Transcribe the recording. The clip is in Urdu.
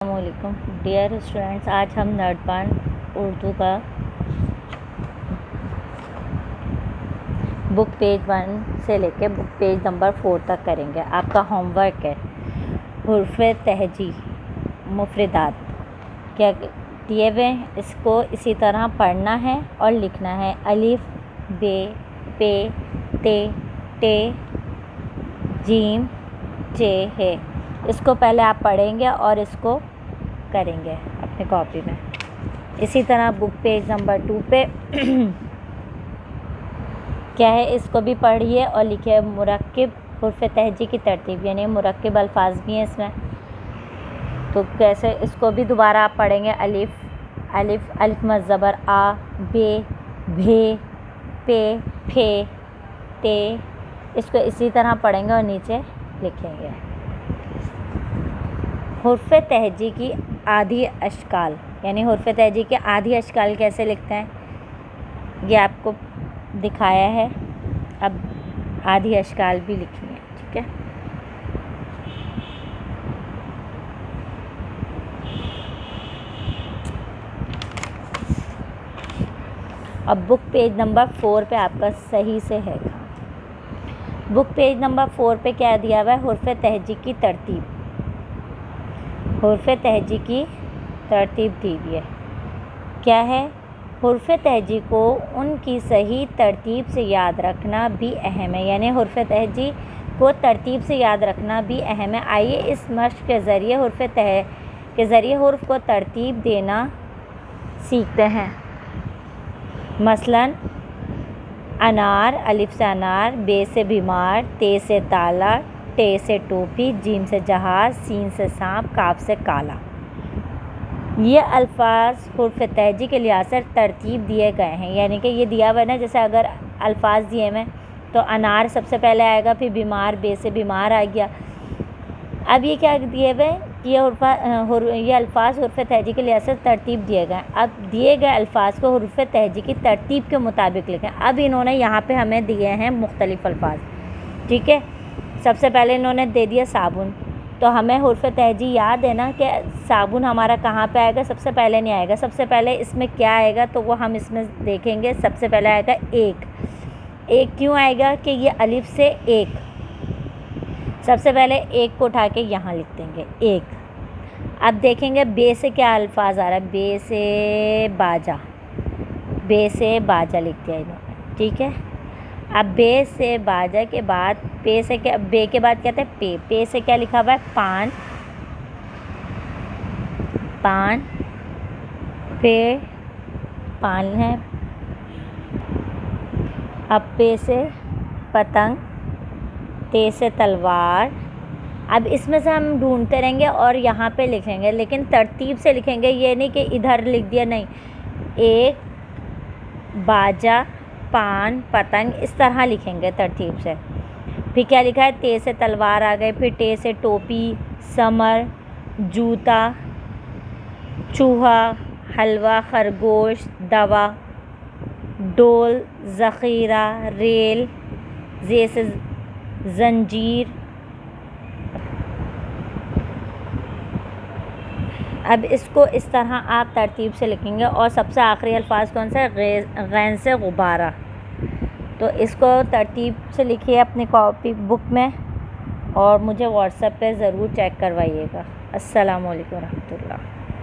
السلام علیکم ڈیئر اسٹوڈینٹس، آج ہم نردبان اردو کا بک پیج 1 سے لے کے بک پیج نمبر 4 تک کریں گے۔ آپ کا ہوم ورک ہے حروف تہجی مفردات کیا دیے ہوئے، اس کو اسی طرح پڑھنا ہے اور لکھنا ہے۔ الف، بے، پے، تے، ٹے، جیم، چے، ہے۔ اس کو پہلے آپ پڑھیں گے اور اس کو کریں گے اپنی کاپی میں۔ اسی طرح بک پیج نمبر 2 پہ کیا ہے، اس کو بھی پڑھیے اور لکھیے۔ مرکب حروف تہجی کی ترتیب، یعنی مرکب الفاظ بھی ہیں اس میں، تو کیسے اس کو بھی دوبارہ آپ پڑھیں گے۔ الف مد زبر آ، بے، بھے، پے، پھے، تے، اس کو اسی طرح پڑھیں گے اور نیچے لکھیں گے۔ حروف تہجی کی آدھی اشکال، یعنی حروف تہجی کے آدھی اشکال کیسے لکھتے ہیں، یہ آپ کو دکھایا ہے۔ اب آدھی اشکال بھی لکھنی ہے، ٹھیک ہے۔ اب بک پیج نمبر 4 پہ آپ کا صحیح سے ہے۔ بک پیج نمبر 4 پہ کیا دیا ہوا ہے، حروف تہجی کی ترتیب۔ حروف تہجی کی ترتیب دی ہوئی ہے، کیا ہے؟ حروف تہجی کو ان کی صحیح ترتیب سے یاد رکھنا بھی اہم ہے، یعنی حروف تہجی کو ترتیب سے یاد رکھنا بھی اہم ہے۔ آئیے اس مشق کے ذریعے حروف کو ترتیب دینا سیکھتے ہیں۔ مثلاً انار، الف سے انار، بے سے بیمار، تے سے تالا، ٹے سے ٹوپی، جیم سے جہاز، سین سے سانپ، کاف سے کالا۔ یہ الفاظ حروف تہجی کے لحاظ سے ترتیب دیے گئے ہیں، یعنی کہ یہ دیا ہوا ہے نا، جیسے اگر الفاظ دیے ہوئے تو انار سب سے پہلے آئے گا، پھر بیمار، بے سے بیمار آ گیا۔ اب یہ کیا دیے ہوئے، یہ الفاظ حروف تہجی کے لحاظ سے ترتیب دیے گئے ہیں۔ اب دیے گئے الفاظ کو حروف تہجی کی ترتیب کے مطابق لکھیں۔ اب انہوں نے یہاں پہ ہمیں دیے ہیں مختلف الفاظ، ٹھیک ہے۔ سب سے پہلے انہوں نے دے دیا صابن، تو ہمیں حروف تہجی یاد ہے نا کہ صابن ہمارا کہاں پہ آئے گا، سب سے پہلے نہیں آئے گا۔ سب سے پہلے اس میں کیا آئے گا، تو وہ ہم اس میں دیکھیں گے۔ سب سے پہلے آئے گا ایک۔ ایک کیوں آئے گا کہ یہ الف سے ایک، سب سے پہلے ایک کو اٹھا کے یہاں لکھ دیں گے، ایک۔ اب دیکھیں گے بے سے کیا الفاظ آ رہا ہے، بے سے باجا، بے سے باجا لکھ دیا انہوں نے، ٹھیک ہے۔ اب بے سے باجا کے بعد بے کے بعد کہتے ہیں پے۔ پے سے کیا لکھا ہوا ہے، پان، پان، پے، پان ہے۔ اب پے سے پتنگ، تے سے تلوار۔ اب اس میں سے ہم ڈھونڈتے رہیں گے اور یہاں پہ لکھیں گے، لیکن ترتیب سے لکھیں گے، یہ نہیں کہ ادھر لکھ دیا، نہیں۔ ایک، باجا، پان، پتنگ، اس طرح لکھیں گے ترتیب سے۔ پھر کیا لکھا ہے، تے سے تلوار آ گئے، پھر ٹے سے ٹوپی، سمر، جوتا، چوہا، حلوہ، خرگوش، دوا، ڈول، ذخیرہ، ریل، زے سے زنجیر۔ اب اس کو اس طرح آپ ترتیب سے لکھیں گے۔ اور سب سے آخری الفاظ کون سا ہے، غین سے غبارہ، تو اس کو ترتیب سے لکھیے اپنی کاپی بک میں، اور مجھے واٹس ایپ پہ ضرور چیک کروائیے گا۔ السلام علیکم ورحمۃ اللہ۔